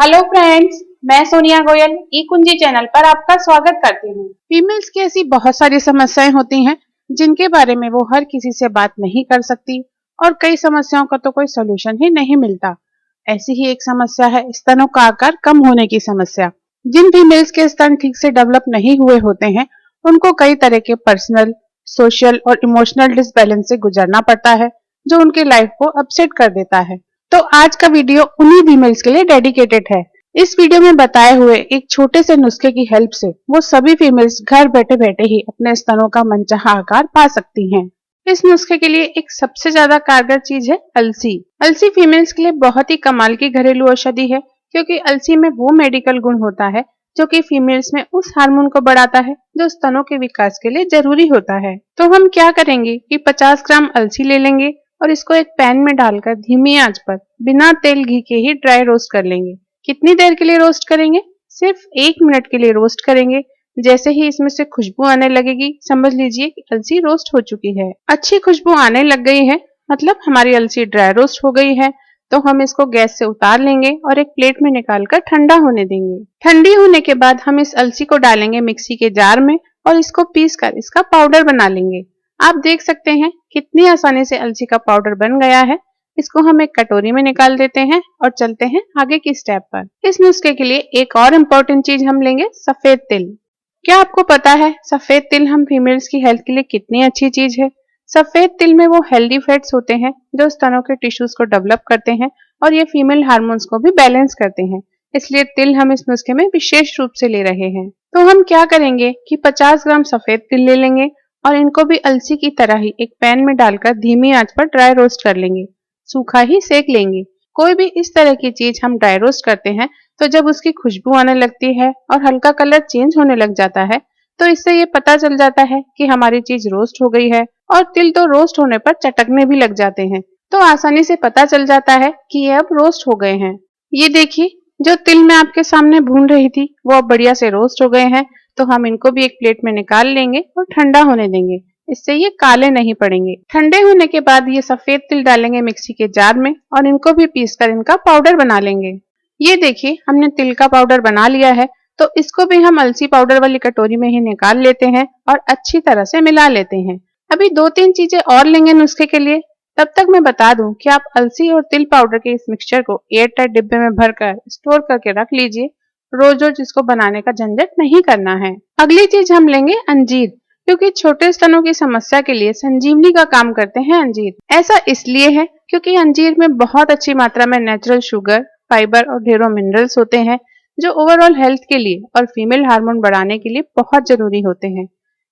Hello friends, मैं सोनिया गोयल ई कुंजी channel पर आपका स्वागत करती हूँ। फीमेल्स की ऐसी बहुत सारी समस्याएं होती हैं जिनके बारे में वो हर किसी से बात नहीं कर सकती और कई समस्याओं का तो कोई सोल्यूशन ही नहीं मिलता। ऐसी ही एक समस्या है स्तनों का आकार कम होने की समस्या। जिन फीमेल्स के स्तन ठीक से डेवलप नहीं हुए होते हैं उनको कई तरह के पर्सनल, सोशल और इमोशनल डिसबैलेंस से गुजरना पड़ता है जो उनकी लाइफ को अपसेट कर देता है। तो आज का वीडियो उन्हीं फीमेल्स के लिए डेडिकेटेड है। इस वीडियो में बताए हुए एक छोटे से नुस्खे की हेल्प से वो सभी फीमेल्स घर बैठे बैठे ही अपने स्तनों का मनचाहा आकार पा सकती हैं। इस नुस्खे के लिए एक सबसे ज्यादा कारगर चीज है अलसी। अलसी फीमेल्स के लिए बहुत ही कमाल की घरेलू औषधि है क्योंकि अलसी में वो मेडिकल गुण होता है जो कि फीमेल्स में उस हार्मोन को बढ़ाता है जो स्तनों के विकास के लिए जरूरी होता है। तो हम क्या करेंगे कि 50 ग्राम अलसी ले लेंगे और इसको एक पैन में डालकर धीमी आंच पर बिना तेल घी के ही ड्राई रोस्ट कर लेंगे। कितनी देर के लिए रोस्ट करेंगे? सिर्फ 1 मिनट के लिए रोस्ट करेंगे। जैसे ही इसमें से खुशबू आने लगेगी समझ लीजिए कि अलसी रोस्ट हो चुकी है। अच्छी खुशबू आने लग गई है मतलब हमारी अलसी ड्राई रोस्ट हो गई है। तो हम इसको गैस से उतार लेंगे और एक प्लेट में निकालकर ठंडा होने देंगे। ठंडी होने के बाद हम इस अलसी को डालेंगे मिक्सी के जार में और इसको पीस कर इसका पाउडर बना लेंगे। आप देख सकते हैं कितनी आसानी से अलसी का पाउडर बन गया है। इसको हम एक कटोरी में निकाल देते हैं और चलते हैं आगे की स्टेप पर। इस नुस्खे के लिए एक और इम्पोर्टेंट चीज हम लेंगे, सफेद तिल। क्या आपको पता है सफेद तिल हम फीमेल्स की हेल्थ के लिए कितनी अच्छी चीज है? सफेद तिल में वो हेल्दी फैट्स होते हैं जो स्तनों के टिश्यूज को डेवलप करते हैं और ये फीमेल हार्मोन्स को भी बैलेंस करते हैं। इसलिए तिल हम इस नुस्खे में विशेष रूप से ले रहे हैं। तो हम क्या करेंगे कि 50 ग्राम सफेद तिल ले लेंगे और इनको भी अलसी की तरह ही एक पैन में डालकर धीमी आंच पर ड्राई रोस्ट कर लेंगे। सूखा ही सेक लेंगे। कोई भी इस तरह की चीज हम ड्राई रोस्ट करते हैं तो जब उसकी खुशबू आने लगती है और हल्का कलर चेंज होने लग जाता है तो इससे ये पता चल जाता है कि हमारी चीज रोस्ट हो गई है। और तिल तो रोस्ट होने पर चटकने भी लग जाते हैं तो आसानी से पता चल जाता है कि ये अब रोस्ट हो गए हैं। ये देखिए, जो तिल मैं आपके सामने भून रही थी वो अब बढ़िया से रोस्ट हो गए हैं। तो हम इनको भी एक प्लेट में निकाल लेंगे और ठंडा होने देंगे। इससे ये काले नहीं पड़ेंगे। ठंडे होने के बाद ये सफेद तिल डालेंगे मिक्सी के जार में और इनको भी पीसकर इनका पाउडर बना लेंगे। ये देखिए, हमने तिल का पाउडर बना लिया है तो इसको भी हम अलसी पाउडर वाली कटोरी में ही निकाल लेते हैं और अच्छी तरह से मिला लेते हैं। अभी 2-3 चीजें और लेंगे नुस्खे के लिए। तब तक मैं बता दूं कि आप अलसी और तिल पाउडर के इस मिक्सचर को एयर टाइट डिब्बे में भरकर स्टोर करके रख लीजिए। रोज रोज इसको बनाने का झंझट नहीं करना है। अगली चीज हम लेंगे अंजीर, क्योंकि छोटे स्तनों की समस्या के लिए संजीवनी का काम करते हैं अंजीर। ऐसा इसलिए है क्योंकि अंजीर में बहुत अच्छी मात्रा में नेचुरल शुगर, फाइबर और ढेरों मिनरल्स होते हैं जो ओवरऑल हेल्थ के लिए और फीमेल हार्मोन बढ़ाने के लिए बहुत जरूरी होते हैं।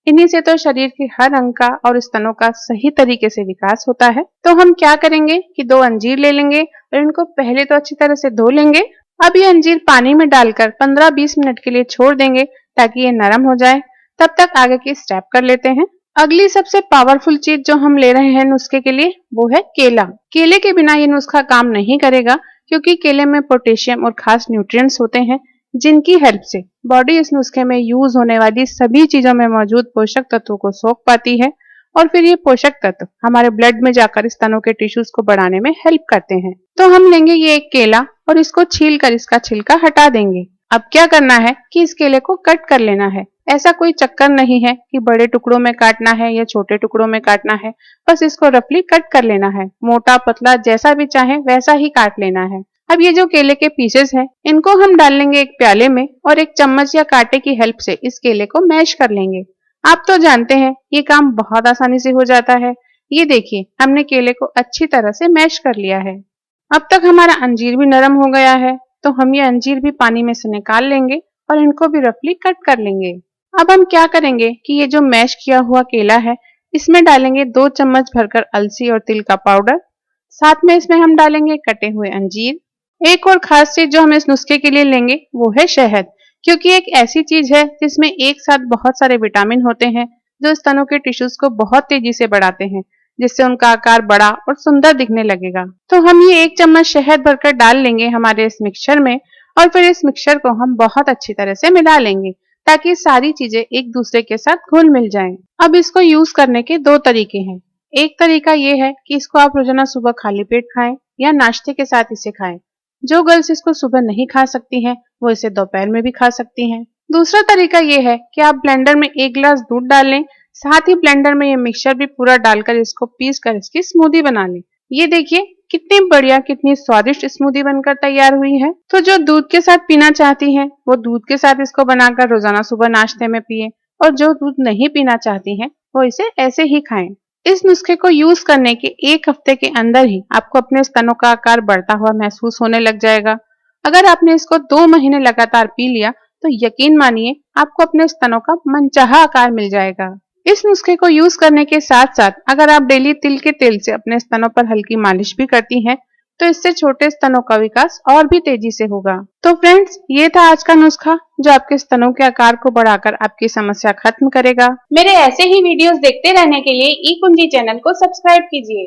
इन्हीं से तो शरीर के हर अंग का और स्तनों का सही तरीके से विकास होता है। तो हम क्या करेंगे कि 2 अंजीर ले लेंगे और इनको पहले तो अच्छी तरह से धो लेंगे। अब ये अंजीर पानी में डालकर 15-20 मिनट के लिए छोड़ देंगे ताकि ये नरम हो जाए। तब तक आगे की स्टेप कर लेते हैं। अगली सबसे पावरफुल चीज जो हम ले रहे हैं नुस्खे के लिए वो है केला। केले के बिना ये नुस्खा काम नहीं करेगा क्योंकि केले में पोटेशियम और खास न्यूट्रिएंट्स होते हैं जिनकी हेल्प से बॉडी इस नुस्खे में यूज होने वाली सभी चीजों में मौजूद पोषक तत्वों को सोख पाती है और फिर ये पोषक तत्व हमारे ब्लड में जाकर स्तनों के टिश्यूज को बढ़ाने में हेल्प करते हैं। तो हम लेंगे ये एक केला और इसको छील कर इसका छिलका हटा देंगे। अब क्या करना है कि इस केले को कट कर लेना है। ऐसा कोई चक्कर नहीं है कि बड़े टुकड़ों में काटना है या छोटे टुकड़ों में काटना है, बस इसको रफली कट कर लेना है। मोटा पतला जैसा भी चाहे वैसा ही काट लेना है। अब ये जो केले के पीसेस हैं इनको हम डाल लेंगे एक प्याले में और एक चम्मच या कांटे की हेल्प से इस केले को मैश कर लेंगे। आप तो जानते हैं ये काम बहुत आसानी से हो जाता है। ये देखिए, हमने केले को अच्छी तरह से मैश कर लिया है। अब तक हमारा अंजीर भी नरम हो गया है तो हम ये अंजीर भी पानी में से निकाल लेंगे और इनको भी रफली कट कर लेंगे। अब हम क्या करेंगे कि ये जो मैश किया हुआ केला है इसमें डालेंगे 2 चम्मच भरकर अलसी और तिल का पाउडर। साथ में इसमें हम डालेंगे कटे हुए अंजीर। एक और खास चीज जो हम इस नुस्खे के लिए लेंगे वो है शहद, क्योंकि एक ऐसी चीज है जिसमें एक साथ बहुत सारे विटामिन होते हैं जो स्तनों के टिश्यूज को बहुत तेजी से बढ़ाते हैं जिससे उनका आकार बड़ा और सुंदर दिखने लगेगा। तो हम ये 1 चम्मच शहद भरकर डाल लेंगे हमारे इस मिक्सचर में और फिर इस मिक्सचर को हम बहुत अच्छी तरह से मिला लेंगे ताकि सारी चीजें एक दूसरे के साथ घुल मिल जाएं। अब इसको यूज करने के 2 तरीके हैं। एक तरीका ये है कि इसको आप रोजाना सुबह खाली पेट खाएं या नाश्ते के साथ इसे खाएं। जो गर्ल्स इसको सुबह नहीं खा सकती हैं, वो इसे दोपहर में भी खा सकती हैं। दूसरा तरीका ये है कि आप ब्लेंडर में 1 गिलास दूध डाल लें, साथ ही ब्लेंडर में ये मिक्सचर भी पूरा डालकर इसको पीस कर इसकी स्मूदी बना लें। ये देखिए कितनी बढ़िया, कितनी स्वादिष्ट स्मूदी बनकर तैयार हुई है। तो जो दूध के साथ पीना चाहती हैं, वो दूध के साथ इसको बनाकर रोजाना सुबह नाश्ते में पिए, और जो दूध नहीं पीना चाहती हैं, वो इसे ऐसे ही खाएं। इस नुस्खे को यूज करने के 1 हफ्ते के अंदर ही आपको अपने स्तनों का आकार बढ़ता हुआ महसूस होने लग जाएगा। अगर आपने इसको 2 महीने लगातार पी लिया, तो यकीन मानिए आपको अपने स्तनों का मनचाहा आकार मिल जाएगा। इस नुस्खे को यूज करने के साथ साथ अगर आप डेली तिल के तेल से अपने स्तनों पर हल्की मालिश भी करती हैं, तो इससे छोटे स्तनों का विकास और भी तेजी से होगा। तो फ्रेंड्स, ये था आज का नुस्खा जो आपके स्तनों के आकार को बढ़ाकर आपकी समस्या खत्म करेगा। मेरे ऐसे ही वीडियोस देखते रहने के लिए ई कुंजी चैनल को सब्सक्राइब कीजिए।